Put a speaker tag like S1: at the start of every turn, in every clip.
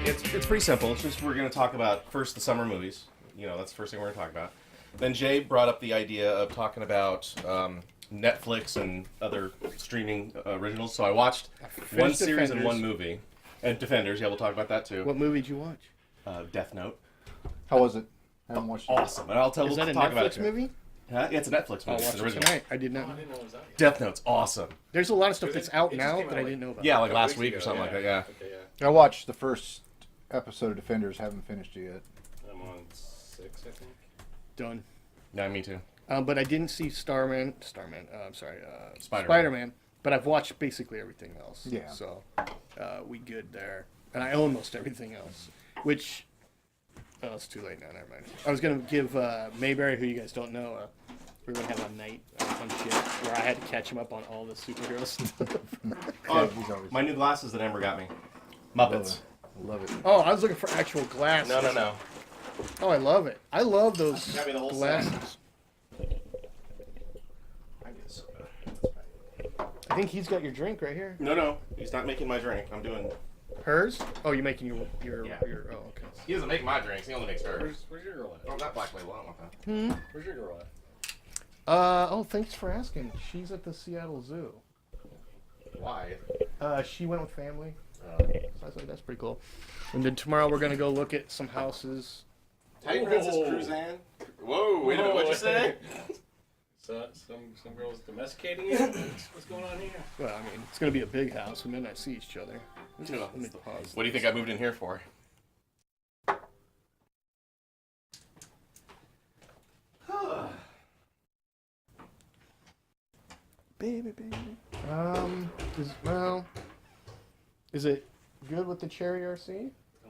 S1: It's pretty simple. It's just we're going to talk about first the summer movies. That's the first thing we're going to talk about. Then Jay brought up the idea of talking about Netflix and other streaming originals. So I watched one series and one movie. And Defenders, yeah, we'll talk about that too.
S2: What movie did you watch?
S1: Death Note.
S3: How was it? I haven't watched it.
S1: Awesome. And I'll tell.
S2: Is that a
S1: talk about it
S2: Netflix movie?
S1: Huh? Yeah, it's a Netflix movie.
S2: I'll watch it tonight. I did not.
S4: I didn't know it was out yet.
S1: Death Note's awesome.
S2: There's a lot of stuff that's out
S4: it just
S2: now
S4: came
S2: that
S4: out
S2: I didn't know about.
S1: Yeah, like last
S4: weeks
S1: week or
S4: ago,
S1: something like that. Yeah.
S4: Okay, yeah.
S3: I watched the first episode of Defenders. Haven't finished it yet.
S4: I'm on 6, I think.
S2: Done.
S1: Yeah, me too.
S2: But I didn't see Spider-Man.
S1: Spider-Man.
S2: But I've watched basically everything else.
S3: Yeah.
S2: So we good there. And I own most everything else. Which, it's too late now. Never mind. I was gonna give Mayberry, who you guys don't know, we're gonna have a night on shit where I had to catch him up on all the superhero stuff.
S1: My new glasses that Amber got me. Muppets.
S3: Love it.
S2: Oh, I was looking for actual glasses.
S1: No.
S2: Oh, I love it. I love those
S1: Got me the whole
S2: glasses. I think he's got your drink right here.
S1: No. He's not making my drink. I'm doing.
S2: Hers? Oh, you're making your
S1: Yeah.
S2: oh, okay.
S1: He doesn't make my drinks. He only makes hers.
S4: Where's your girl at?
S1: Oh, not Black Label. I don't want that.
S4: Where's your girl at?
S2: Thanks for asking. She's at the Seattle Zoo.
S1: Why?
S2: She went with family. So I was like, that's pretty cool. And then tomorrow we're gonna go look at some houses.
S1: Titan Princess Cruzan. Whoa, wait a minute. What'd you say?
S4: So, some girls domesticating you? What's going on here?
S2: Well, I mean, it's gonna be a big house. We may not see each other.
S1: No.
S2: Let me pause.
S1: What do you think I moved in here for?
S2: Baby. Is it good with the Cherry RC?
S4: I don't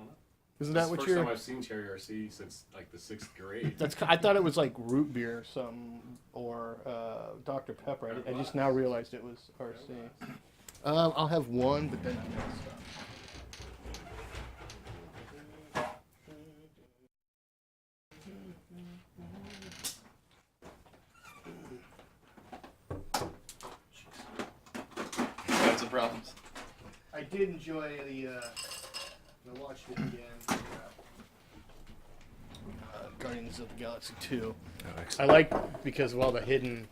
S4: know.
S2: Isn't
S4: This
S2: that
S4: is
S2: what
S4: the
S2: you're?
S4: first time I've seen Cherry RC since like the 6th grade.
S2: I thought it was like root beer or something, or Dr. Pepper. I just now realized it was RC. I'll have one, but then I messed up.
S1: Got some problems.
S2: I did enjoy I watched it again. Guardians of the Galaxy 2.
S1: Oh,
S2: I like because of all the hidden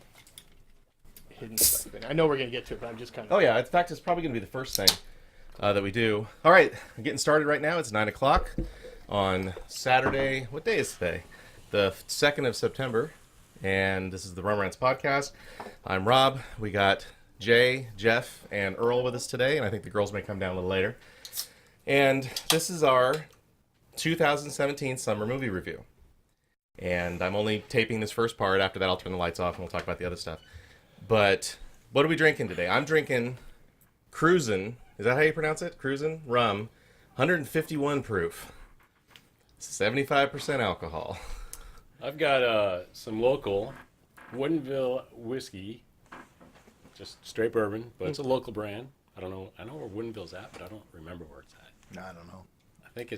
S2: stuff. I know we're gonna get to it, but I'm just kind of.
S1: Oh yeah, in fact, it's probably going to be the first thing that we do. All right, we're getting started right now. It's 9 o'clock on Saturday. What day is today? The 2nd of September, and this is the Rum Rants podcast. I'm Rob. We got Jay, Jeff, and Earl with us today, and I think the girls may come down a little later. And this is our 2017 summer movie review. And I'm only taping this first part. After that, I'll turn the lights off and we'll talk about the other stuff. But what are we drinking today? I'm drinking Cruzan. Is that how you pronounce it? Cruzan rum, 151 proof, 75% alcohol.
S4: I've got some local Woodinville whiskey, just straight bourbon, but it's a local brand. I don't know. I know where Woodinville's at, but I don't remember where it's at.
S3: No, I don't know.
S4: I think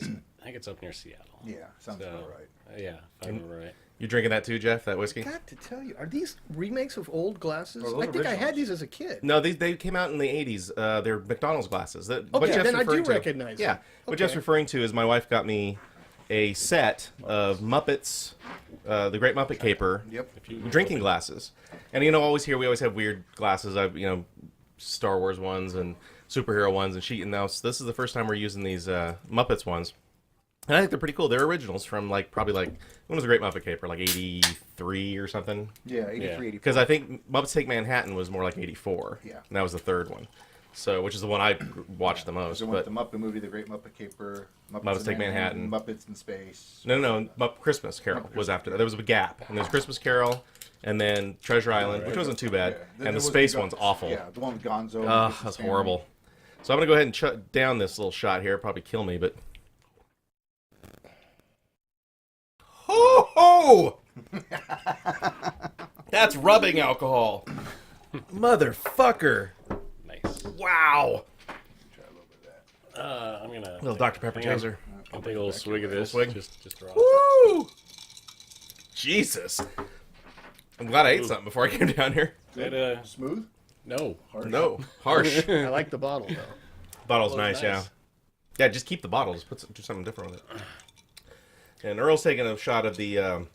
S4: it's up near Seattle.
S3: Yeah, sounds about right.
S4: Yeah, if I remember right.
S1: You drinking that too, Jeff? That whiskey?
S2: Got to tell you, are these remakes of old glasses?
S4: Or those
S2: I think I had
S4: originals?
S2: these as a kid.
S1: No, they came out in the 80s. They're McDonald's glasses.
S2: Okay, then I do recognize
S1: Yeah,
S2: them.
S1: what Jeff's
S2: Okay.
S1: referring to is my wife got me a set of Muppets, the Great Muppet Caper,
S3: Yep.
S1: drinking glasses. And we always have weird glasses. Star Wars ones and superhero ones, and now this is the first time we're using these Muppets ones. And I think they're pretty cool. They're originals from probably when was the Great Muppet Caper? Like 83 or something?
S3: Yeah, 83,
S4: Yeah.
S3: 84.
S1: Because I think Muppets Take Manhattan was more like 84.
S3: Yeah.
S1: And that was the third one. So, which is the one I watched the most.
S3: The one
S1: But
S3: with the Muppet movie, The Great Muppet Caper,
S1: Muppets
S3: in
S1: Take Manhattan.
S3: Muppets in Space.
S1: no, Christmas Carol
S3: Muppet
S1: was
S3: Christmas
S1: after that. There was a gap. And there's Christmas Carol, and then Treasure Island, which wasn't too bad.
S3: Yeah. Then
S1: And
S3: there
S1: the
S3: was
S1: space
S3: Gon-
S1: one's awful.
S3: Yeah, the one with Gonzo.
S1: Ugh,
S3: with his
S1: that's
S3: family.
S1: horrible. So I'm going to go ahead and shut down this little shot here. Probably kill me, but... Ho ho! That's rubbing alcohol. Motherfucker.
S4: Nice.
S1: Wow.
S3: Try a little bit of that.
S4: I'm gonna.
S1: Little Dr. Pepper
S4: hang on.
S1: chaser.
S4: I'll take a little swig of this.
S1: Swig?
S4: Just draw.
S1: Woo! Jesus. I'm glad I ate something before I came down here.
S4: That,
S3: Smooth?
S4: no.
S3: Harsh?
S1: No. Harsh.
S2: I like the bottle though.
S1: Bottle's
S4: Well,
S1: nice, yeah.
S4: nice.
S1: Yeah, just keep the bottle. Just do something different with it. And Earl's taking a shot of the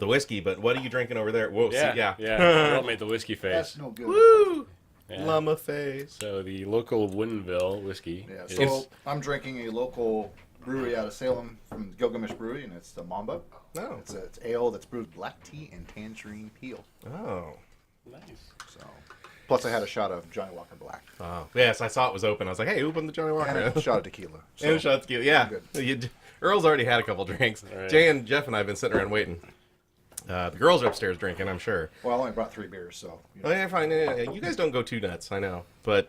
S1: whiskey, but what are you drinking over there? Whoa,
S4: Yeah,
S1: see, yeah.
S4: Earl made the whiskey
S3: That's
S4: face.
S3: no good.
S1: Woo!
S4: Yeah.
S1: Llama face.
S4: So the local Woodinville whiskey.
S3: Yeah,
S4: is-
S3: so I'm drinking a local brewery out of Salem from Gilgamesh Brewery, and it's the Mamba.
S1: Oh.
S3: It's ale that's brewed black tea and tangerine peel.
S1: Oh.
S4: nice.
S3: So, plus I had a shot of Johnny Walker Black
S1: Oh. Yes, I saw it was open. I was like, hey, open the Johnny Walker.
S3: and a shot of tequila. So,
S1: And a shot of tequila. Yeah.
S3: Good.
S1: Earl's already had a couple drinks.
S4: All right.
S1: Jay and Jeff and I have been sitting around waiting. The girls are upstairs drinking, I'm sure.
S3: well, I only brought 3 beers, so. You know.
S1: Oh, yeah, fine. Yeah. You guys don't go too nuts, I know. But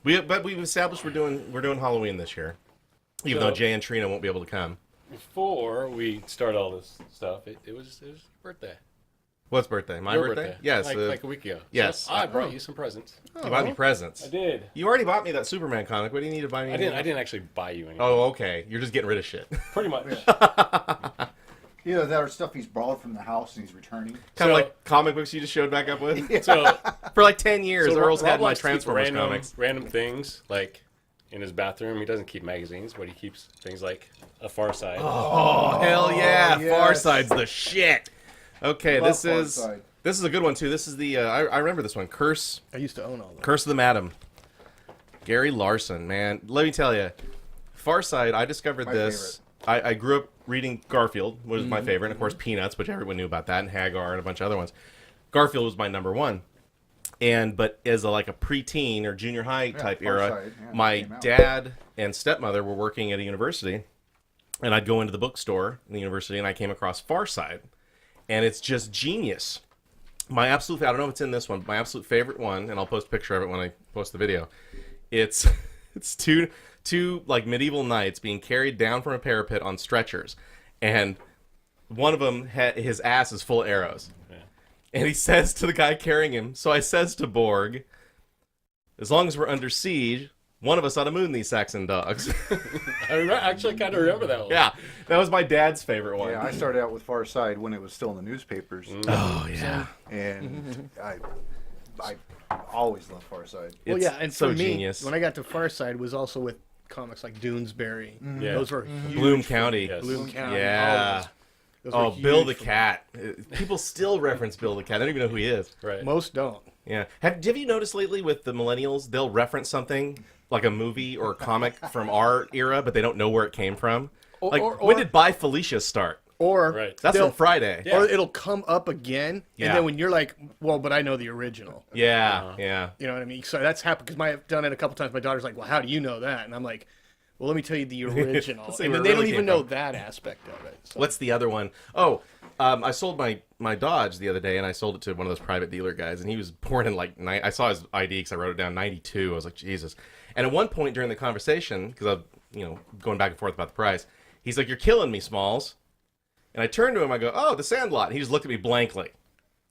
S1: we've established we're doing Halloween this year. Even
S4: So-
S1: though Jay and Trina won't be able to come.
S4: Before we start all this stuff, it was your birthday.
S1: What's birthday? My
S4: Your
S1: birthday? Yes.
S4: Like a week ago.
S1: yes.
S4: So I brought you some presents.
S1: You bought me presents.
S4: I did.
S1: You already bought me that Superman comic. What do you need to buy me?
S4: I didn't actually buy you anything.
S1: Oh, okay. You're just getting rid of shit.
S4: Pretty much.
S3: Either that or stuff he's borrowed from the house and he's returning.
S1: Kind of
S4: So-
S1: like comic books you just showed back up with.
S4: So
S1: For like 10 years,
S4: So
S1: Earl's
S4: Rob
S1: had my
S4: likes to keep
S1: Transformers comics.
S4: random things like in his bathroom. He doesn't keep magazines, but he keeps things like a Far Side.
S1: Oh, hell yeah.
S3: yes.
S1: Far Side's the shit. Okay,
S3: Love
S1: this is
S3: Farside.
S1: this is a good one too. This is the I remember this one. Curse
S2: I used to own all those.
S1: Curse of the Madam. Gary Larson, man. Let me tell you. Far Side, I discovered
S3: My
S1: this. I grew up reading Garfield, was my favorite, and of course Peanuts, which everyone knew about that, and Hagar and a bunch of other ones. Garfield was my number one. But as a preteen or junior high type
S3: Far
S1: era,
S3: Side, yeah,
S1: my
S3: came out.
S1: dad and stepmother were working at a university, and I'd go into the bookstore in the university, and I came across Far Side, and it's just genius. My absolute, I don't know if it's in this one, but my absolute favorite one, and I'll post a picture of it when I post the video. It's two medieval knights being carried down from a parapet on stretchers, and one of them his ass is full of arrows. And he says to the guy carrying him, so I says to Borg, as long as we're under siege, one of us ought to moon these Saxon dogs.
S4: Actually kind of remember that one.
S1: Yeah, that was my dad's favorite one.
S3: Yeah, I started out with Far Side when it was still in the newspapers.
S1: Oh, yeah.
S3: And I always loved Far Side.
S2: Well,
S1: It's
S2: yeah, and
S1: so
S2: for me,
S1: genius.
S2: when I got to Far Side, was also with comics like Doonesbury.
S4: Yeah.
S2: Those were huge.
S1: Bloom
S2: for
S1: County.
S2: me.
S4: Yes.
S2: Bloom County.
S1: Yeah.
S2: Those
S1: Oh,
S2: were
S1: Bill
S2: huge
S1: the
S2: for me.
S1: Cat. People still reference Bill the Cat. They don't even know who he is.
S4: Right.
S2: Most don't.
S1: Yeah. Have you noticed lately with the millennials, they'll reference something like a movie or a comic from our era, but they don't know where it came from? Like, when did By Felicia start?
S2: Or
S4: Right.
S1: That's
S2: they'll-
S1: from Friday.
S4: Yeah.
S2: or it'll come up again,
S1: Yeah.
S2: and then when you're like, well, but I know the original.
S1: Yeah, yeah.
S2: You know what I mean? So that's happened because I've done it a couple times. My daughter's like, well, how do you know that? And I'm like, well, let me tell you the original.
S1: Let's see
S2: And
S1: where
S2: then
S1: it
S2: they
S1: really
S2: don't even
S1: came
S2: know
S1: from.
S2: that aspect of it. So.
S1: What's the other one? Oh, I sold my Dodge the other day, and I sold it to one of those private dealer guys, and he was born in I saw his ID because I wrote it down, 92. I was like, Jesus. And at one point during the conversation, because I'm going back and forth about the price, he's like, you're killing me, Smalls. And I turned to him, I go, oh, The Sandlot. And he just looked at me blankly.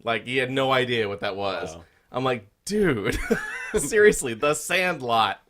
S1: Like, he had no idea what that was.
S4: Wow.
S1: I'm like, dude, seriously, The Sandlot.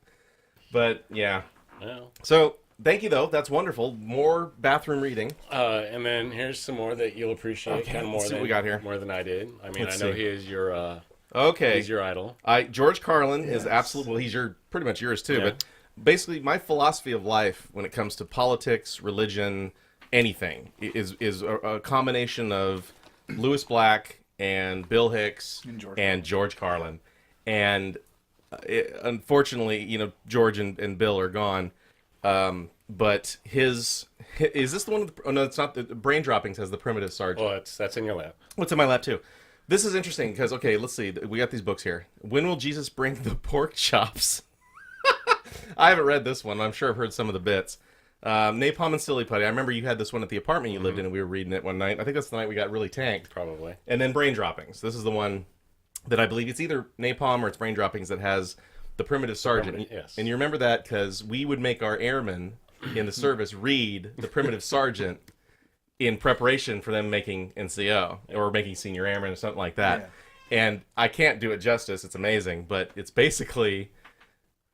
S1: But, yeah.
S4: Well,
S1: So, thank you, though. That's wonderful. More bathroom reading.
S4: and then here's some more that you'll appreciate
S1: Okay,
S4: kind of
S1: let's
S4: more
S1: see
S4: than
S1: what we got here.
S4: more than I did. I mean,
S1: Let's
S4: I know
S1: see.
S4: he is your
S1: Okay.
S4: he's your idol.
S1: George Carlin is
S3: Yes.
S1: absolutely, well, he's pretty much yours too,
S4: Yeah.
S1: but basically my philosophy of life when it comes to politics, religion, anything is a combination of Lewis Black and Bill Hicks
S3: And
S1: George Carlin. And unfortunately, George and Bill are gone. But is this the one with oh no, it's not. The Brain Droppings has the Primitive Sergeant.
S4: Well, that's in your lap.
S1: What's in my lap too? This is interesting because okay, let's see. We got these books here. When will Jesus bring the pork chops? I haven't read this one. I'm sure I've heard some of the bits. Napalm and Silly Putty. I remember you had this one at the apartment you lived in, and we were reading it one night. I think that's the night we got really tanked.
S4: Probably.
S1: And then Brain Droppings. This is the one that I believe it's either Napalm or it's Brain Droppings that has the Primitive Sergeant.
S4: Yes.
S1: And you remember that because we would make our airmen in the service read the Primitive Sergeant in preparation for them making NCO or making senior airmen or something like that.
S3: Yeah.
S1: And I can't do it justice. It's amazing, but it's basically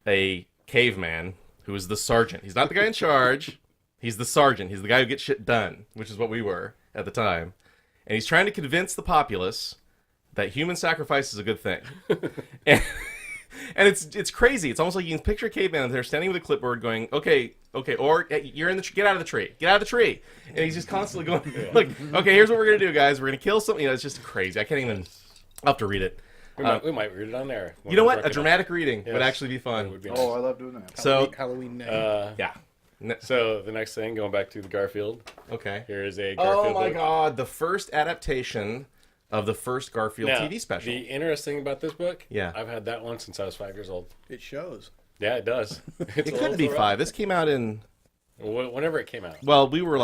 S1: a caveman who is the sergeant. He's not the guy in charge. He's the sergeant. He's the guy who gets shit done, which is what we were at the time. And he's trying to convince the populace that human sacrifice is a good thing. And it's crazy. It's almost like you can picture a caveman there standing with a clipboard going, okay, or you're in the get out of the tree. Get out of the tree. And he's just constantly going, like, okay, here's what we're going to do, guys. We're going to kill something. You know, it's just crazy. I can't even, I'll have to read it.
S4: We might read it on there.
S1: You know what? A dramatic reading would actually be fun.
S4: Would be
S3: Oh, I
S4: nice.
S3: love doing that.
S1: So,
S2: Halloween night.
S1: yeah.
S4: So the next thing, going back to the Garfield,
S1: Okay.
S4: here is a
S1: Oh
S4: Garfield
S1: my
S4: book.
S1: God. The first adaptation of the first Garfield
S4: Now,
S1: TV special.
S4: the interesting about this book,
S1: Yeah.
S4: I've had that one since I was 5 years old.
S2: It shows.
S4: Yeah, it does.
S1: It couldn't be 5. This came out in,
S4: Whenever it came out.
S1: well, we were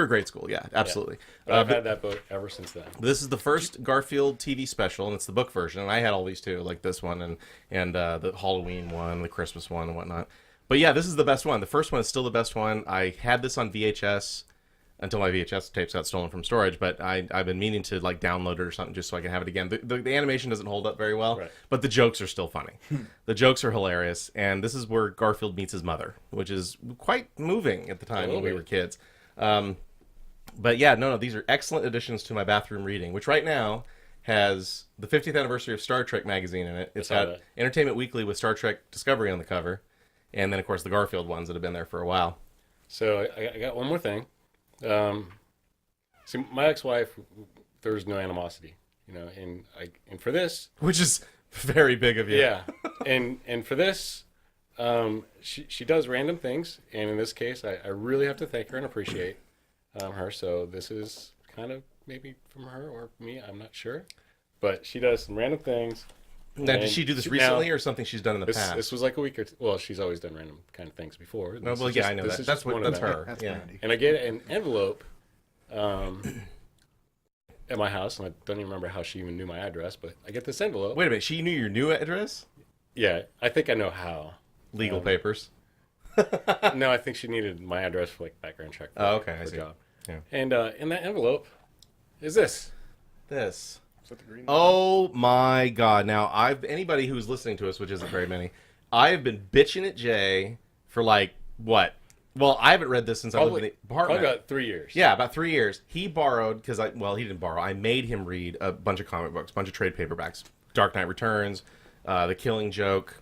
S1: grade school. Yeah, absolutely.
S4: But I've had that book ever since then.
S1: This is the first Garfield TV special, and it's the book version. And I had all these too, like this one and the Halloween one, the Christmas one, and whatnot. But yeah, this is the best one. The first one is still the best one. I had this on VHS until my VHS tapes got stolen from storage, but I've been meaning to like download it or something just so I can have it again. The animation doesn't hold up very well,
S4: Right.
S1: but the jokes are still funny. The jokes are hilarious, and this is where Garfield meets his mother, which is quite moving at the time when we were kids. But yeah, no, these are excellent additions to my bathroom reading, which right now has the 50th anniversary of Star Trek magazine in it. It's
S4: I saw
S1: got
S4: that.
S1: Entertainment Weekly with Star Trek Discovery on the cover, and then of course the Garfield ones that have been there for a while.
S4: So I got one more thing. See, my ex-wife, there was no animosity, you know, and for this,
S1: Which is very big of you.
S4: yeah, and for this, she does random things, and in this case, I really have to thank her and appreciate her. So this is kind of maybe from her or me, I'm not sure, but she does some random things.
S1: Now, did
S4: And
S1: she do this
S4: now-
S1: recently or something she's done in the past?
S4: This was like a week or two. Well, she's always done random kind of things before.
S1: No,
S4: This
S1: well,
S4: is
S1: yeah,
S4: just-
S1: I know
S4: this
S1: that.
S4: is
S1: That's
S4: just one of
S1: that's
S4: them.
S1: her.
S3: That's
S1: yeah.
S3: handy.
S4: And I get an envelope at my house, and I don't even remember how she even knew my address, but I get this envelope.
S1: Wait a minute. She knew your new address?
S4: Yeah, I think I know how.
S1: Legal papers.
S4: No, I think she needed my address for like background check. For,
S1: Oh, okay, I
S4: for
S1: see.
S4: a job.
S1: Yeah.
S4: And in that envelope is this.
S1: This.
S2: Is that the green?
S1: Oh my God! Now, anybody who's listening to us, which isn't very many, I have been bitching at Jay for like what? Well, I haven't read this since I lived in the
S4: Probably
S1: apartment.
S4: about 3 years.
S1: Yeah, about 3 years. He borrowed he didn't borrow. I made him read a bunch of comic books, a bunch of trade paperbacks: Dark Knight Returns, The Killing Joke,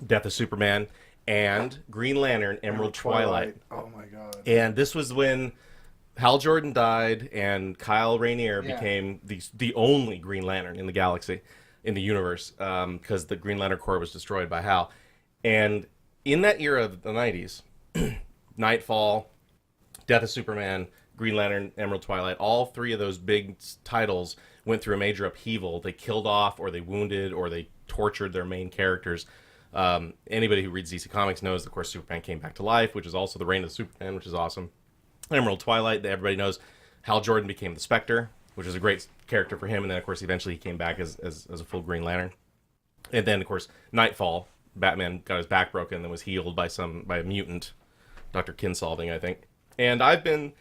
S1: Death of Superman, and Green Lantern: Emerald Twilight.
S3: Oh my god.
S1: And this was when Hal Jordan died and Kyle Rayner
S3: Yeah.
S1: became the only Green Lantern in the galaxy, in the universe, because the Green Lantern Corps was destroyed by Hal. And in that era of the 90s, Nightfall, Death of Superman, Green Lantern, Emerald Twilight, all three of those big titles went through a major upheaval. They killed off, or they wounded, or they tortured their main characters. Anybody who reads DC Comics knows, of course, Superman came back to life, which is also the reign of Superman, which is awesome. Emerald Twilight, that everybody knows, Hal Jordan became the Spectre, which is a great character for him, and then, of course, eventually he came back as a full Green Lantern. And then, of course, Nightfall, Batman got his back broken and then was healed by a mutant, Dr. Kinsolving, I think. And I've been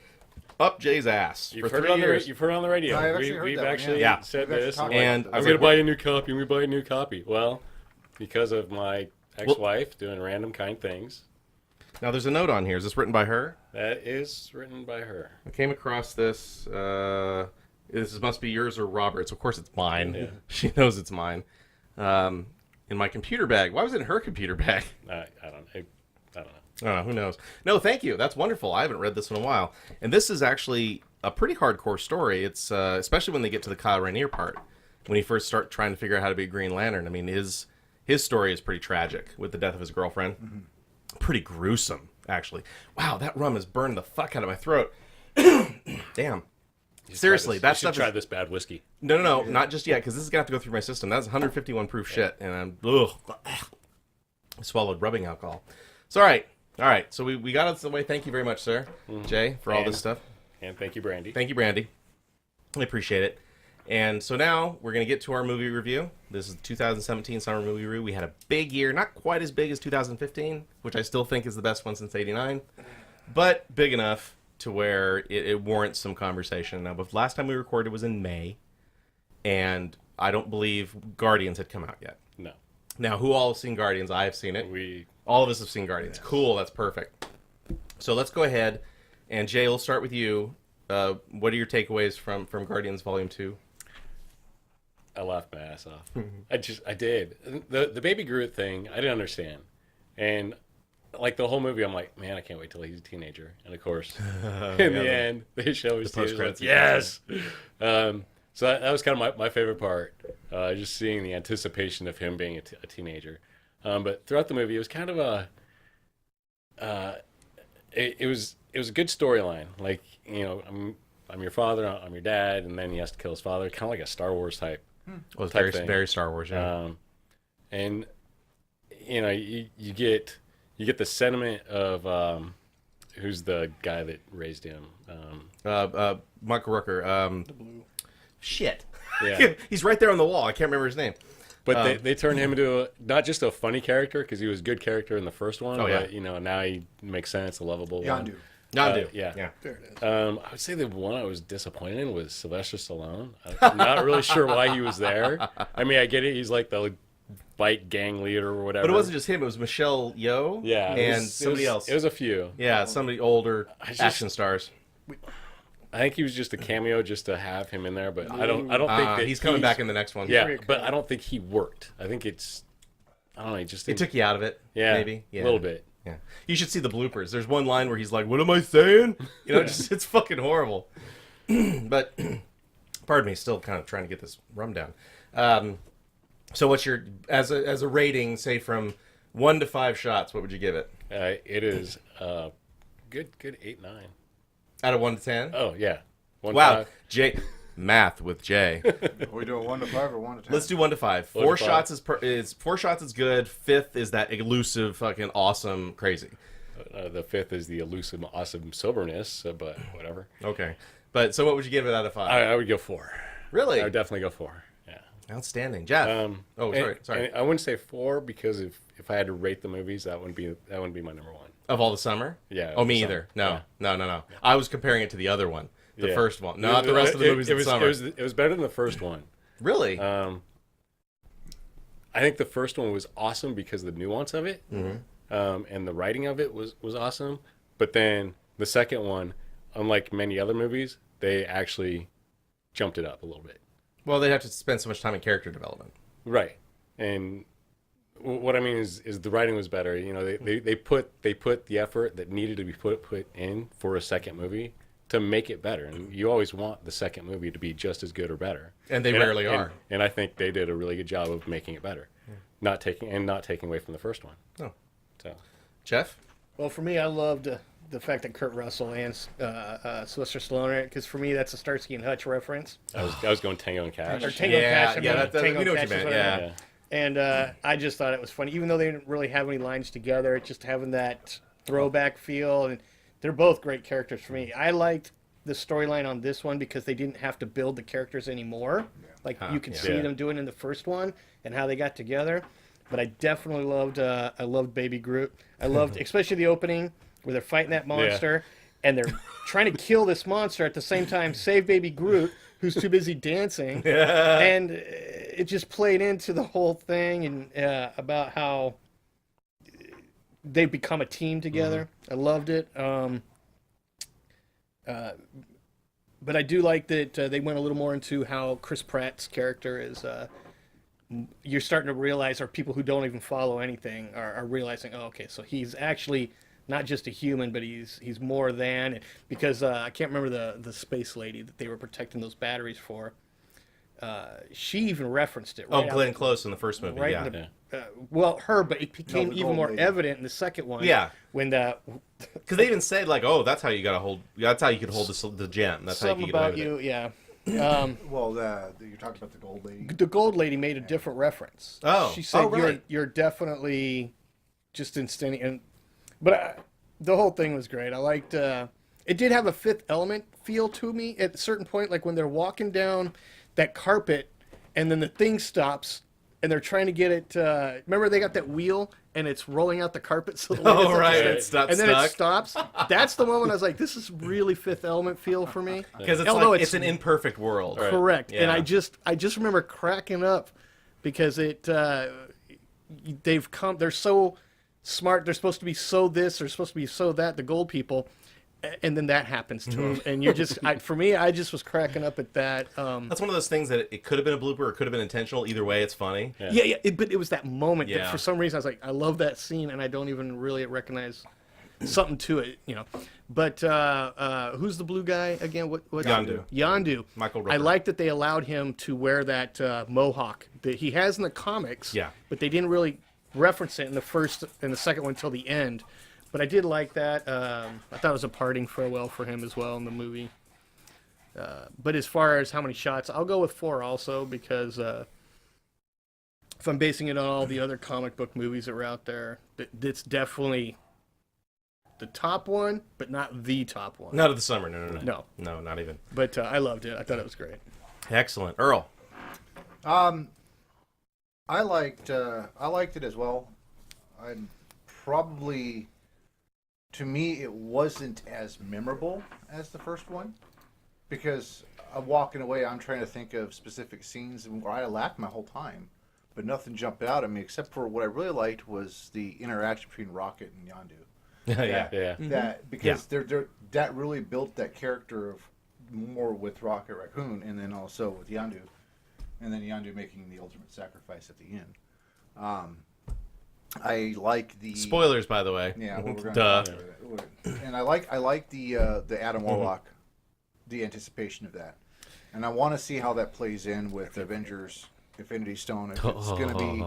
S1: up Jay's ass
S4: You've
S1: for
S4: heard
S1: 3
S4: it on
S1: years.
S4: you've heard it on the radio.
S3: I've actually heard
S4: We've
S3: that one,
S4: actually
S1: yeah.
S4: said
S3: We've actually
S4: this.
S3: talked
S1: And
S3: about
S1: I
S4: I'm
S1: was
S4: going
S1: like,
S4: to buy a new copy, and we buy a new copy. Well, because of my ex-wife doing random kind things,
S1: now, there's a note on here. Is this written by her?
S4: that is written by her.
S1: I came across this. This must be yours or Robert's. Of course, it's mine.
S4: Yeah.
S1: She knows it's mine. In my computer bag. Why was it in her computer bag?
S4: I don't know.
S1: I don't know. Who knows? No, thank you. That's wonderful. I haven't read this in a while. And this is actually a pretty hardcore story. It's especially when they get to the Kyle Rayner part. When he first start trying to figure out how to be a Green Lantern. I mean, his story is pretty tragic with the death of his girlfriend. Mm-hmm. Pretty gruesome, actually. Wow, that rum has burned the fuck out of my throat. Damn. Seriously,
S4: You
S1: that
S4: should
S1: stuff
S4: try
S1: is...
S4: this bad whiskey.
S1: No, not just yet, because this is going to have to go through my system. That's 151 proof shit, and I'm... Ugh. I swallowed rubbing alcohol. So, all right. So we got it the way. Thank you very much, sir, Jay, for all
S4: And-
S1: this stuff.
S4: And thank you, Brandy.
S1: Thank you, Brandy. I appreciate it. And so now we're going to get to our movie review. This is the 2017 summer movie review. We had a big year, not quite as big as 2015, which I still think is the best one since '89, but big enough to where it warrants some conversation. Now, but last time we recorded was in May, and I don't believe Guardians had come out yet.
S4: No.
S1: Now, who all have seen Guardians? I have seen it. All of us have seen Guardians. Yes. Cool, that's perfect. So let's go ahead, and Jay, we'll start with you. What are your takeaways from Guardians Volume 2?
S4: I laughed my ass off. I did. The Baby Groot thing, I didn't understand. And like the whole movie, I'm like, man, I can't wait till he's a teenager. And of course, in the end, they show his
S1: post-credits.
S4: yes. So that was kind of my favorite part, just seeing the anticipation of him being a teenager. But throughout the movie, it was kind of it was a good storyline. Like, you know, I'm your father, I'm your dad, and then he has to kill his father. Kind of like a Star Wars type.
S1: Well, it's
S4: type thing.
S1: very Star Wars, yeah.
S4: And you know, you get the sentiment of who's the guy that raised him.
S1: Michael Rooker.
S2: The blue.
S1: Shit.
S4: Yeah.
S1: He's right there on the wall. I can't remember his name.
S4: But they turned him into not just a funny character, because he was a good character in the first one.
S1: Oh, yeah.
S4: But, you know, now he makes sense, a lovable
S3: Yondu.
S4: one.
S1: Yondu.
S4: Yeah.
S2: There it is.
S4: I would say the one I was disappointed in was Sylvester Stallone. I'm not really sure why he was there. I mean, I get it. He's like the bike gang leader or whatever.
S1: But it wasn't just him. It was Michelle Yeoh.
S4: Yeah.
S1: And somebody else.
S4: It was a few.
S1: Yeah, somebody older action stars.
S4: I think he was just a cameo just to have him in there, but I don't think that
S1: he's coming back in the next one.
S4: Yeah, but I don't think he worked. I think I don't know, he just
S1: It took you out of it.
S4: yeah,
S1: maybe. Yeah.
S4: a little bit.
S1: Yeah. You should see the bloopers. There's one line where he's like, "What am I saying?" You know, it's fucking horrible. But pardon me, still kind of trying to get this rum down. So what's your as a rating, say from 1 to 5 shots, what would you give it?
S4: It is good 8, 9.
S1: Out of 1 to 10?
S4: Oh yeah. 1
S1: Wow.
S4: 5.
S1: Jay math with Jay.
S3: Are we doing 1 to 5 or 1 to 10?
S1: Let's do 1 to 5.
S4: 1
S1: Four
S4: to 5.
S1: shots is 4 shots is good. 5th is that elusive, fucking awesome, crazy.
S4: The 5th is the elusive, awesome soberness, but whatever.
S1: Okay. But so what would you give it out of 5?
S4: I would go 4.
S1: Really?
S4: I would definitely go 4. Yeah.
S1: Outstanding. Jeff. Sorry.
S4: And I wouldn't say 4 because if I had to rate the movies, that wouldn't be my number 1.
S1: Of all the summer?
S4: Yeah.
S1: Oh, me
S4: the
S1: either.
S4: summer.
S1: No. I was comparing it to the other one. The
S4: Yeah.
S1: first one. Not the rest of the movies in the summer.
S4: It was better than the first one.
S1: Really?
S4: I think the first one was awesome because of the nuance of it, and the writing of it was awesome. But then the second one, unlike many other movies, they actually jumped it up a little bit.
S1: Well, they have to spend so much time in character development.
S4: Right. And what I mean is the writing was better. You know, they put the effort that needed to be put in for a second movie to make it better. And you always want the second movie to be just as good or better.
S1: And they rarely are.
S4: And I think they did a really good job of making it better. Not taking away from the first one.
S1: Oh.
S4: So
S1: Jeff?
S2: Well, for me, I loved the fact that Kurt Russell and Sylvester Stallone are in it, because for me, that's a Starsky and Hutch reference.
S4: I was going Tango and Cash.
S2: Or Tango
S1: Yeah,
S2: Cash.
S1: yeah,
S2: Tango
S1: we know what
S2: Cash
S1: you
S2: is
S1: meant,
S2: I
S1: yeah.
S2: meant. And I just thought it was funny, even though they didn't really have any lines together, just having that throwback feel. And they're both great characters for me. I liked the storyline on this one because they didn't have to build the characters anymore. Like you could see them doing in the first one and how they got together. But I definitely loved Baby Groot. I loved especially the opening where they're fighting that monster and they're trying to kill this monster at the same time save Baby Groot, who's too busy dancing. And it just played into the whole thing and about how they become a team together. I loved it. But I do like that they went a little more into how Chris Pratt's character is. You're starting to realize, or people who don't even follow anything are realizing, oh, okay, so he's actually not just a human, but he's more than. Because I can't remember the space lady that they were protecting those batteries for. She even referenced it. Right
S1: Glenn Close in the first movie,
S2: right
S1: yeah.
S2: in the, well, her, but it became
S3: the
S2: even
S3: gold
S2: more
S3: lady.
S2: evident in the second one.
S1: Yeah.
S2: When
S1: Because they even said, like, oh, that's how you could hold the gem. That's how you
S2: something
S1: could get away
S2: about
S1: with it.
S2: you, yeah.
S3: Well, you're talking about the gold lady.
S2: The gold lady made a different reference.
S1: Oh.
S2: She said,
S1: Oh, right.
S2: you're definitely just instantaneous. But the whole thing was great. I liked it did have a Fifth Element feel to me at a certain point, like when they're walking down that carpet and then the thing stops and they're trying to get it. Remember, they got that wheel and it's rolling out the carpet. So the way
S1: Oh,
S2: it's
S1: right.
S2: upset.
S1: It's not
S2: and then
S1: stuck.
S2: it stops. That's the moment I was like, this is really Fifth Element feel for me.
S1: Because it's
S2: Although
S1: like it's an imperfect world.
S4: Right.
S2: Correct. And
S1: Yeah.
S2: I just remember cracking up because they're so smart. They're supposed to be so this, they're supposed to be so that, the gold people. and then that happens to him, and you're just for me, I just was cracking up at that.
S1: That's one of those things that it could have been a blooper or it could have been intentional. Either way, it's funny.
S2: Yeah, but it was that moment that
S1: Yeah.
S2: for some reason I was like, I love that scene, and I don't even really recognize something to it, But who's the blue guy again? What
S1: Yondu.
S2: Yondu.
S1: Michael
S2: I
S1: Rooker.
S2: like that they allowed him to wear that mohawk that he has in the comics.
S1: Yeah.
S2: But they didn't really reference it in the first and the second one until the end. But I did like that. I thought it was a parting farewell for him as well in the movie. But as far as how many shots, I'll go with 4 also because if I'm basing it on all the other comic book movies that were out there, it's definitely the top one, but not the top one.
S1: Not of the summer. No.
S2: No.
S1: No, not even.
S2: But I loved it. I thought it was great.
S1: Excellent. Earl.
S3: I liked it as well. To me, it wasn't as memorable as the first one because I'm walking away. I'm trying to think of specific scenes where I laughed my whole time, but nothing jumped out at me except for what I really liked was the interaction between Rocket and Yondu.
S1: Yeah.
S3: That because that really built that character of more with Rocket Raccoon and then also with Yondu, and then Yondu making the ultimate sacrifice at the end. I like the
S1: Spoilers, by the way.
S3: Yeah, well, we're
S1: Duh.
S3: gonna and I like the Adam Warlock, the anticipation of that, and I want to see how that plays in with Avengers Infinity Stone. If it's going to be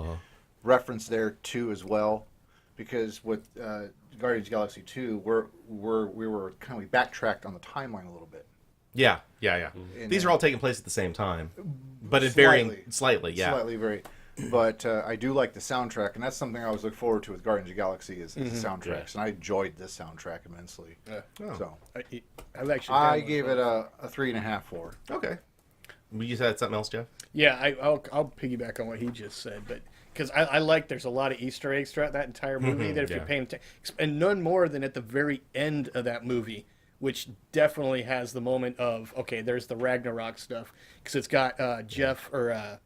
S3: referenced there too as well, because with Guardians of the Galaxy 2, we backtracked on the timeline a little bit.
S1: Yeah.
S3: And
S1: These are all taking place at the same time, but it
S3: Slightly.
S1: varying slightly. Yeah.
S3: Slightly very. But I do like the soundtrack, and that's something I always look forward to with Guardians of the Galaxy is the soundtracks, and I enjoyed this soundtrack immensely.
S2: Yeah.
S1: Oh.
S3: So
S2: I
S3: gave it a 3.5, 4.
S1: Okay. You said something else, Jeff?
S2: Yeah, I'll piggyback on what he just said, but because I like there's a lot of Easter eggs throughout that entire movie that if you're paying attention, and none more than at the very end of that movie, which definitely has the moment of okay, there's the Ragnarok stuff because it's got Jeff or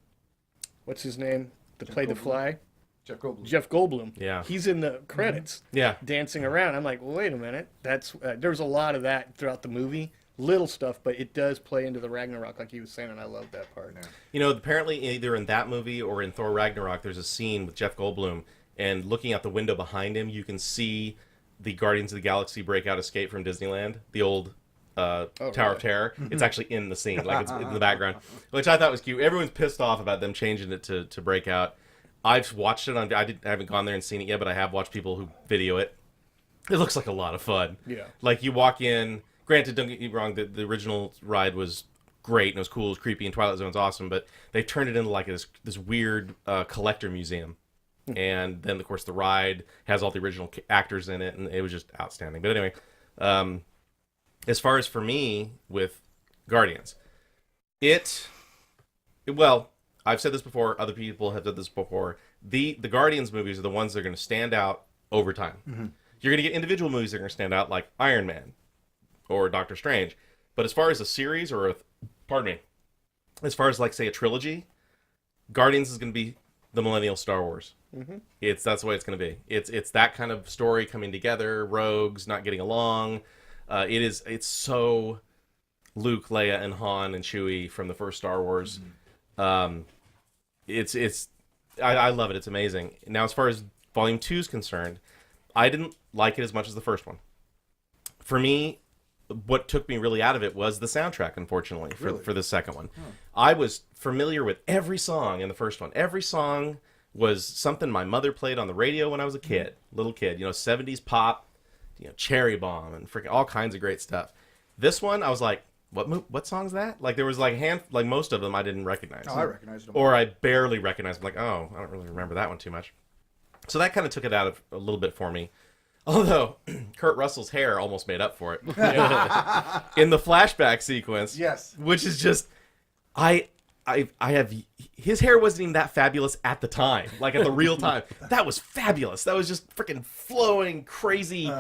S2: what's his name that played the Fly.
S3: Jeff Goldblum.
S2: Jeff Goldblum.
S1: Yeah.
S2: He's in the credits.
S1: Yeah.
S2: Dancing around. I'm like, well, wait a minute. That's there's a lot of that throughout the movie. Little stuff, but it does play into the Ragnarok, like he was saying, and I love that part.
S3: Yeah.
S1: Apparently either in that movie or in Thor Ragnarok, there's a scene with Jeff Goldblum, and looking out the window behind him, you can see the Guardians of the Galaxy breakout escape from Disneyland, the old Tower of Terror. It's actually in the scene, like it's in the background, which I thought was cute. Everyone's pissed off about them changing it to Breakout. I've watched it I haven't gone there and seen it yet, but I have watched people who video it. It looks like a lot of fun.
S2: Yeah.
S1: Like you walk in. Granted, don't get me wrong, the original ride was great and it was cool, it was creepy, and Twilight Zone's awesome, but they turned it into like this weird collector museum. And then, of course, the ride has all the original actors in it, and it was just outstanding. But anyway, as far as for me with Guardians, well, I've said this before, other people have said this before, the Guardians movies are the ones that are going to stand out over time. Mm-hmm. You're going to get individual movies that are going to stand out, like Iron Man or Doctor Strange. But as far as a series as far as like say a trilogy, Guardians is going to be the millennial Star Wars. Mm-hmm. That's the way it's going to be. It's that kind of story coming together, rogues not getting along. It's so Luke, Leia, and Han and Chewie from the first Star Wars. Mm-hmm. I love it. It's amazing. Now, as far as Volume 2 is concerned, I didn't like it as much as the first one. For me, what took me really out of it was the soundtrack, unfortunately, for the second one. Huh. I was familiar with every song in the first one. Every song was something my mother played on the radio when I was a kid, little kid. 70s pop, Cherry Bomb, and freaking all kinds of great stuff. This one, I was like, what song's that? Like there was like most of them I didn't recognize.
S3: Oh, I recognized them.
S1: Or I barely recognized them. Like, oh, I don't really remember that one too much. So that kind of took it out of a little bit for me. Although Kurt Russell's hair almost made up for it in the flashback sequence.
S3: Yes,
S1: which is just I have his hair wasn't even that fabulous at the time, like at the real time. That was fabulous. That was just freaking flowing, crazy.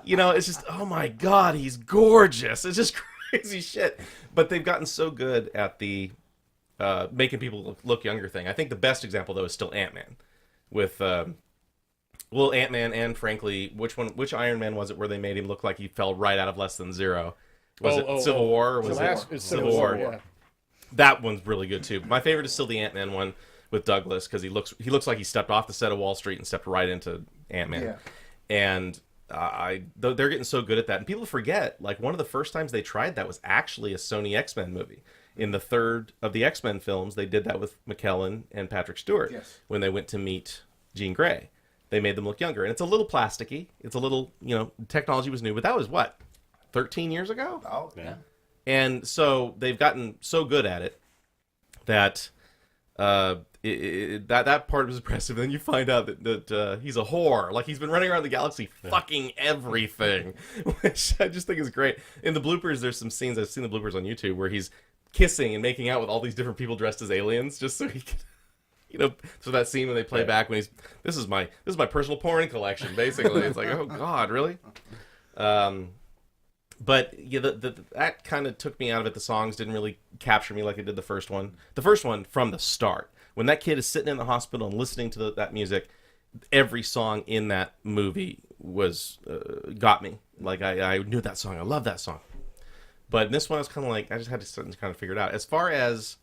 S1: It's just oh my god, he's gorgeous. It's just crazy shit. But they've gotten so good at the making people look younger thing. I think the best example though is still Ant-Man with. Well, Ant-Man and frankly, which Iron Man was it where they made him look like he fell right out of less than zero? Was it Civil War or was it Civil War?
S2: Yeah.
S1: That one's really good too. My favorite is still the Ant-Man one with Douglas because he looks like he stepped off the set of Wall Street and stepped right into Ant-Man.
S3: Yeah.
S1: And they're getting so good at that, and people forget like one of the first times they tried that was actually a Sony X-Men movie. In the third of the X-Men films, they did that with McKellen and Patrick Stewart.
S3: Yes.
S1: When they went to meet Jean Grey. They made them look younger. And it's a little plasticky. It's a little, technology was new. But that was, 13 years ago?
S3: Oh,
S4: Yeah.
S1: And so they've gotten so good at it that that part was impressive. And then you find out that he's a whore. Like, he's been running around the galaxy fucking everything, which I just think is great. In the bloopers, there's some scenes, I've seen the bloopers on YouTube, where he's kissing and making out with all these different people dressed as aliens just so he can... so that scene when they play back when this is my personal porn collection, basically. It's like, oh God, really? But yeah, that kind of took me out of it. The songs didn't really capture me like it did the first one. The first one from the start, when that kid is sitting in the hospital and listening to that music, every song in that movie was got me. Like I knew that song. I love that song. But in this one, I was kind of like, I just had to kind of figure it out. As far as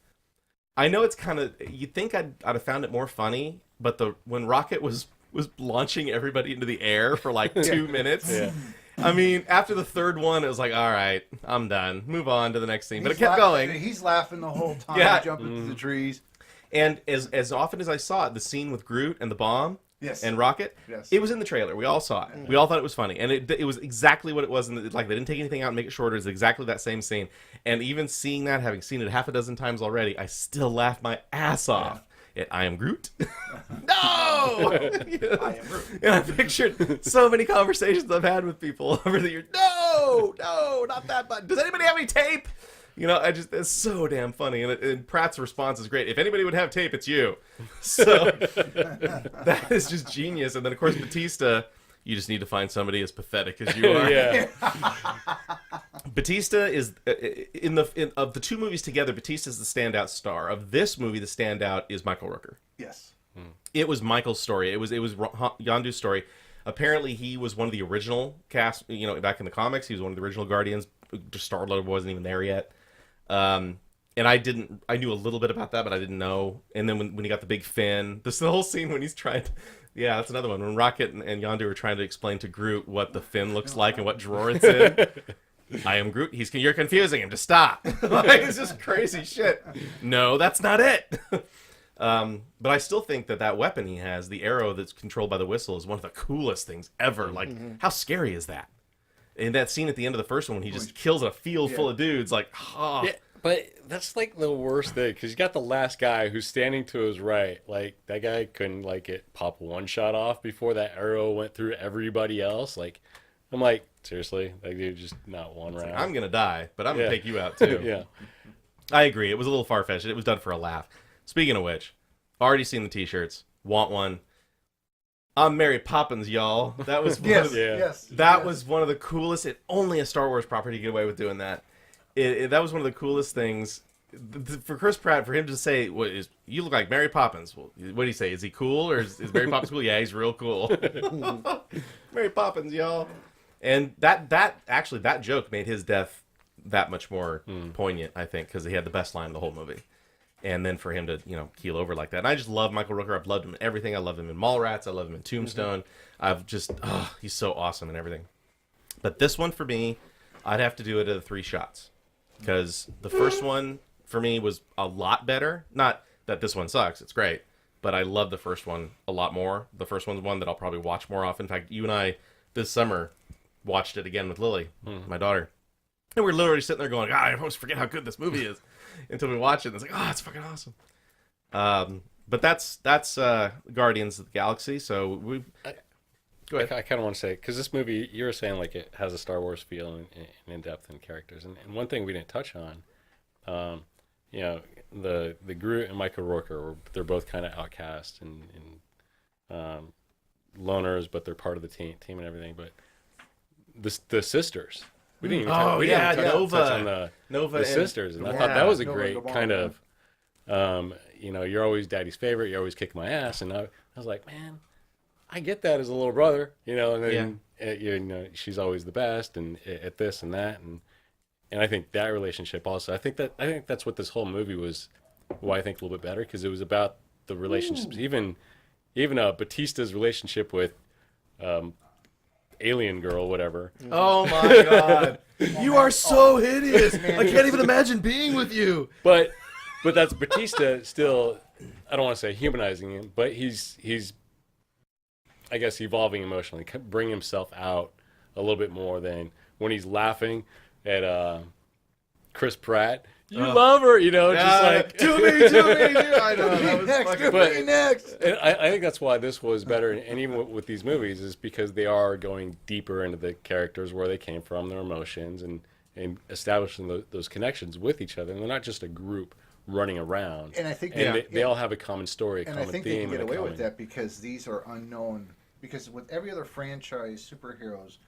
S1: I know, it's kind of, you'd think I'd have found it more funny, but when Rocket was launching everybody into the air for like 2 minutes, I mean, after the third one, it was like, all right, I'm done. Move on to the next scene. But it kept going.
S3: He's laughing the whole time, jumping through the trees.
S1: And as often as I saw it, the scene with Groot and the bomb and Rocket, it was in the trailer. We all saw it. We all thought it was funny. And it was exactly what it was. Like, they didn't take anything out and make it shorter. It's exactly that same scene. And even seeing that, having seen it half a dozen times already, I still laughed my ass off. I am Groot. No!
S3: I am Groot.
S1: And I pictured so many conversations I've had with people over the years. No, not that button. Does anybody have any tape? It's so damn funny. And Pratt's response is great. If anybody would have tape, it's you. So that is just genius. And then, of course, Batista, you just need to find somebody as pathetic as you are.
S4: Yeah.
S1: Batista is, of the two movies together, Batista is the standout star. Of this movie, the standout is Michael Rooker.
S3: Yes.
S1: It was Michael's story. It was Yondu's story. Apparently, he was one of the original cast. Back in the comics, he was one of the original Guardians. Star-Lord wasn't even there yet. And I knew a little bit about that, but I didn't know. And then when he got the big fin, the whole scene when he's trying to, that's another one. When Rocket and Yondu are trying to explain to Groot what the fin looks like and what drawer it's in. I am Groot. You're confusing him. Just stop. It's just crazy shit. No, that's not it. But I still think that weapon he has, the arrow that's controlled by the whistle, is one of the coolest things ever. Like, how scary is that? In that scene at the end of the first one, when he just kills a field full of dudes, like, oh.
S4: Yeah, but that's like the worst thing, because you got the last guy who's standing to his right. Like, that guy couldn't get pop one shot off before that arrow went through everybody else. Like, I'm like, seriously, that dude just not one round.
S1: I'm gonna die, but I'm gonna take you out too.
S4: Yeah,
S1: I agree. It was a little far fetched. It was done for a laugh. Speaking of which, already seen the T-shirts. Want one? I'm Mary Poppins, y'all. That was was one of the coolest. Only a Star Wars property to get away with doing that. That was one of the coolest things for Chris Pratt, for him to say, you look like Mary Poppins. Well, what do you say? Is he cool, or is Mary Poppins cool? Yeah, he's real cool. Mary Poppins, y'all. And that joke made his death that much more poignant, I think, because he had the best line in the whole movie. And then for him to, keel over like that. And I just love Michael Rooker. I've loved him in everything. I love him in Mallrats. I love him in Tombstone. I've just, he's so awesome in everything. But this one for me, I'd have to do it at 3 shots. Because the first one for me was a lot better. Not that this one sucks. It's great. But I love the first one a lot more. The first one's one that I'll probably watch more often. In fact, you and I, this summer, watched it again with Lily, my daughter. And we're literally sitting there going, I almost forget how good this movie is. Until we watch it, and it's like, it's fucking awesome. But that's Guardians of the Galaxy. So go ahead.
S4: I kind of want to say, because this movie, you were saying it has a Star Wars feel and in depth and characters, and one thing we didn't touch on, the Groot and Michael Rooker, they're both kind of outcast and loners, but they're part of the team and everything. But the sisters. We didn't even touch on the sisters, and I thought that was a great kind of, you're always daddy's favorite, you're always kicking my ass, and I was like, man, I get that as a little brother, you know, and then you know, she's always the best, and at this and that, and I think that relationship also. I think that's what this whole movie was. Why I think a little bit better, because it was about the relationships, even Batista's relationship with alien girl, whatever.
S1: Oh my god, you are so hideous. I can't even imagine being with you.
S4: But that's Batista still. I don't want to say humanizing him, but he's I guess evolving emotionally, bring himself out a little bit more than when he's laughing at Chris Pratt. You love her, you know, just like
S1: to me. I know that was
S3: Next,
S1: fucking
S3: to me next.
S4: And I think that's why this was better, and even with these movies, is because they are going deeper into the characters, where they came from, their emotions, and establishing those connections with each other. And they're not just a group running around.
S3: And I think
S4: they all have a common story, a
S3: and
S4: common
S3: I think
S4: theme.
S3: they can get away with that because these are unknown. Because with every other franchise, superheroes,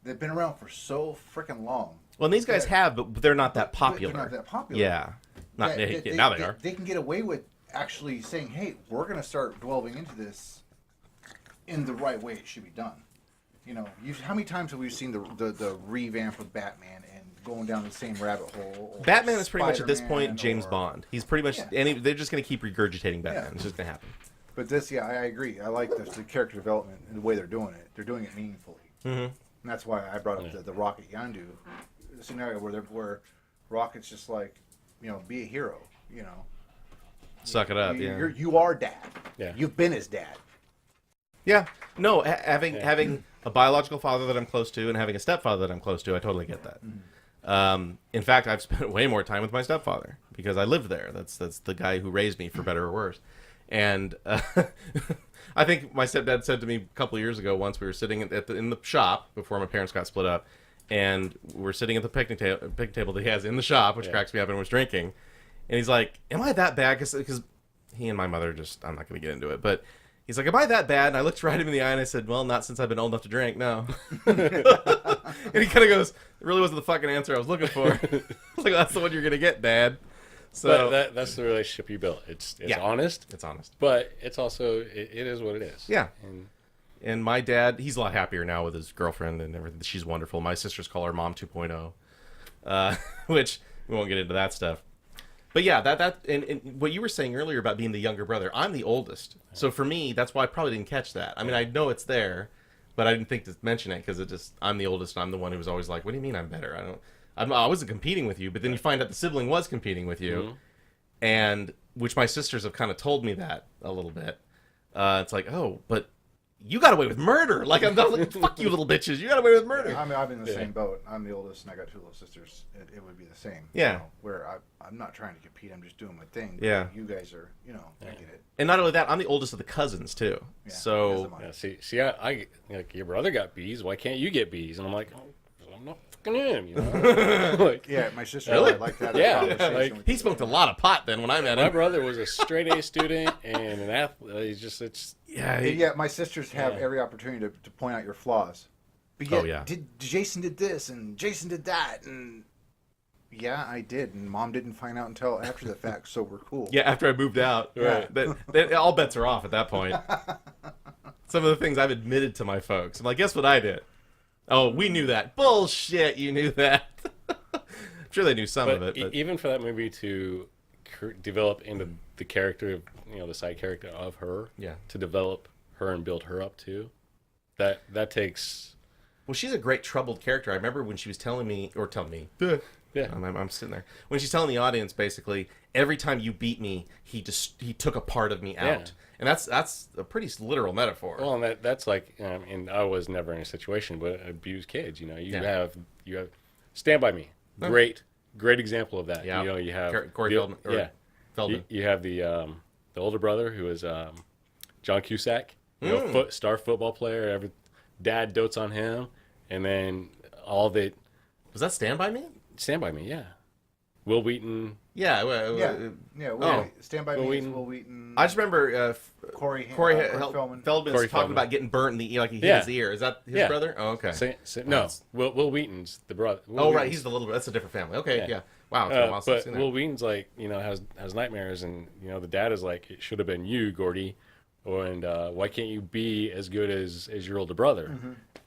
S3: they've been around for so freaking long.
S1: Well, and these guys have, but they're not that popular.
S3: They're not that popular.
S1: Yeah. Not now they are.
S3: They can get away with actually saying, "Hey, we're going to start delving into this in the right way it should be done." You know, how many times have we seen the revamp of Batman and going down the same rabbit hole?
S1: Batman is pretty much at this point
S3: Spider-Man
S1: James Bond. He's pretty much they're just going to keep regurgitating Batman.
S3: Yeah.
S1: It's just going to happen.
S3: But this, I agree. I like the character development and the way they're doing it. They're doing it meaningfully, and that's why I brought up the Rocket Yandu scenario where Rocket's just like, you know, be a hero. You know,
S1: Suck it up.
S3: you are dad.
S4: Yeah.
S3: You've been his dad.
S1: Yeah. No, having a biological father that I'm close to and having a stepfather that I'm close to, I totally get that. In fact, I've spent way more time with my stepfather because I lived there. That's the guy who raised me, for better or worse. And I think my stepdad said to me a couple of years ago, once we were sitting in the shop before my parents got split up, and we're sitting at the picnic table that he has in the shop, which cracks me up, and was drinking. And he's like, "Am I that bad?" Because he and my mother just, I'm not going to get into it, but he's like, "Am I that bad?" And I looked right him in the eye and I said, "Well, not since I've been old enough to drink, no." And he kind of goes, "It really wasn't the fucking answer I was looking for." I was like, "That's the one you're going to get, Dad." So
S4: but that's the relationship you built. It's honest.
S1: It's honest.
S4: But it's also, it is what it is.
S1: Yeah.
S4: And
S1: my dad, he's a lot happier now with his girlfriend and everything. She's wonderful. My sisters call her Mom 2.0, which we won't get into that stuff. But yeah, and what you were saying earlier about being the younger brother, I'm the oldest. So for me, that's why I probably didn't catch that. I mean, I know it's there, but I didn't think to mention it because I'm the oldest and I'm the one who was always like, "What do you mean I'm better? I wasn't competing with you." But then you find out the sibling was competing with you, and which my sisters have kind of told me that a little bit. It's like, "Oh, but you got away with murder." Like, I'm like, "Fuck you, little bitches! You got away with murder."
S3: I'm in the same boat. I'm the oldest, and I got two little sisters. It would be the same.
S1: Yeah.
S3: You know, where I'm not trying to compete. I'm just doing my thing.
S1: Yeah.
S3: You guys are, I get it.
S1: And not only that, I'm the oldest of the cousins too.
S3: Yeah,
S1: So
S3: because of
S4: see, I like, your brother got B's. Why can't you get B's? And I'm like, oh, I'm not fucking him, you know? Like,
S3: yeah, my sister
S1: Really?
S3: like that.
S4: Yeah,
S3: conversation
S4: like,
S3: with
S1: he
S3: you.
S1: smoked a lot of pot then when I met
S4: my
S1: him.
S4: brother was a straight A student and an athlete. It's
S3: Yeah, my sisters have every opportunity to point out your flaws. But yet, Jason did this and Jason did that, and yeah, I did, and Mom didn't find out until after the fact, so we're cool.
S1: Yeah, after I moved out,
S4: Right.
S1: that all bets are off at that point. Some of the things I've admitted to my folks, I'm like, "Guess what I did?" "Oh, we knew that." "Bullshit, you knew that." I'm sure they knew some of it, but
S4: even for that movie to develop into the character, the side character of her, to develop her and build her up too, that takes.
S1: well, she's a great troubled character. I remember when she was telling me.
S4: Yeah.
S1: I'm sitting there. When she's telling the audience, basically, every time you beat me, he took a part of me out.
S4: Yeah.
S1: And that's a pretty literal metaphor.
S4: Well, and that's like, and I was never in a situation, but abused kids. You have Stand By Me, great example of that.
S1: Yeah.
S4: You have
S1: Corey Feldman. Feldman.
S4: You have the older brother who is John Cusack, star football player. Dad dotes on him, and then all that.
S1: Was that Stand By Me?
S4: Stand By Me, yeah. Will Wheaton.
S1: Yeah.
S3: Stand By
S4: Will
S3: Me.
S4: Wheaton.
S3: Will Wheaton.
S1: I just remember
S3: Corey
S1: Feldman's
S3: Feldman.
S1: talking
S4: Feldman.
S1: about getting burnt, and he hit his ear. Is that his brother? Oh, okay.
S4: No, Will Wheaton's the brother.
S1: Right, he's the little. That's a different family. Okay, yeah. Wow, it's been a while since I've
S4: but
S1: seen that.
S4: Will Wheaton's like, has nightmares, and the dad is like, "It should have been you, Gordy." and why can't you be as good as your older brother?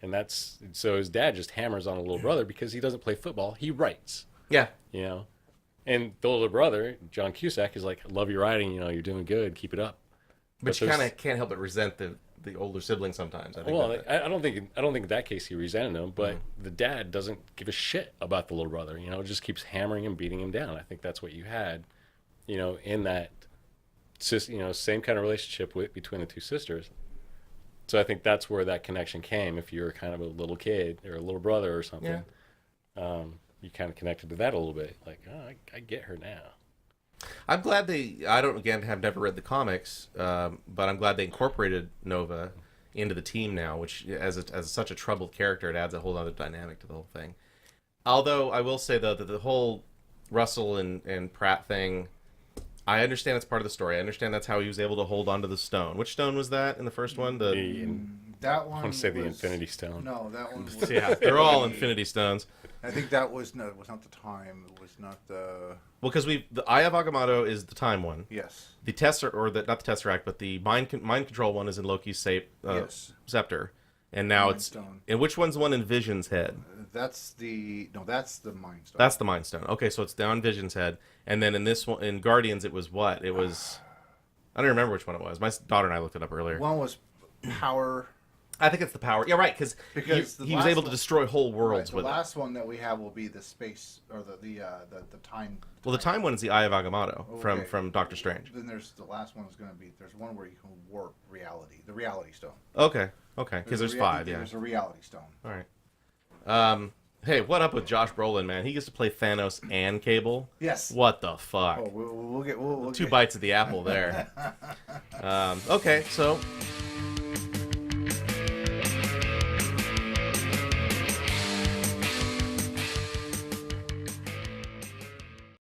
S4: And that's so his dad just hammers on a little brother because he doesn't play football, he writes,
S1: Yeah.
S4: you know. And the older brother, John Cusack, is like, I love your writing, you know, you're doing good, keep it up.
S1: But you
S4: there's-
S1: kind of can't help but resent the older sibling sometimes. I think.
S4: Well, I don't think in that case he resented him, but the dad doesn't give a shit about the little brother. You know, just keeps hammering him, beating him down. I think that's what you had, you know, in that, you know, same kind of relationship between the two sisters. So I think that's where that connection came. If you're kind of a little kid or a little brother or something, you kind of connected to that a little bit. Like, oh, I get her now.
S1: I'm glad have never read the comics, but I'm glad they incorporated Nova into the team now, which as such a troubled character, it adds a whole other dynamic to the whole thing. Although I will say though that the whole Russell and Pratt thing, I understand it's part of the story. I understand that's how he was able to hold onto the stone. Which stone was that in the first one?
S3: That one.
S4: I want to say the
S3: was-
S4: Infinity Stone.
S3: No, that one. Was,
S1: Yeah, they're all Infinity Stones.
S3: I think that was no. It was not the time. It was not the.
S1: Well, because the Eye of Agamotto is the time one.
S3: Yes.
S1: The not the Tesseract, but the mind control one is in Loki's
S3: Yes.
S1: scepter, and now
S3: Mind
S1: it's.
S3: Stone.
S1: And which one's the one in Vision's head?
S3: That's the That's the Mind Stone.
S1: That's the Mind Stone. Okay, so it's down Vision's head, and then in this one, in Guardians, it was what? It was. I don't remember which one it was. My daughter and I looked it up earlier.
S3: One was power.
S1: I think it's the power. Yeah, right.
S3: Because
S1: he was able to destroy whole worlds
S3: The
S1: with it.
S3: last one that we have will be the space or the time.
S1: Well, the time one is the Eye of Agamotto
S3: Okay.
S1: from Doctor Strange.
S3: Then there's the last one is going to be there's one where you can warp reality, the Reality Stone.
S1: Okay, because there's
S3: a
S1: five. Yeah.
S3: There's a Reality Stone.
S1: All right. Hey, what up with Josh Brolin, man? He gets to play Thanos and Cable.
S3: Yes.
S1: What the fuck?
S3: Oh, we'll get
S1: Two bites of the apple there. Okay, so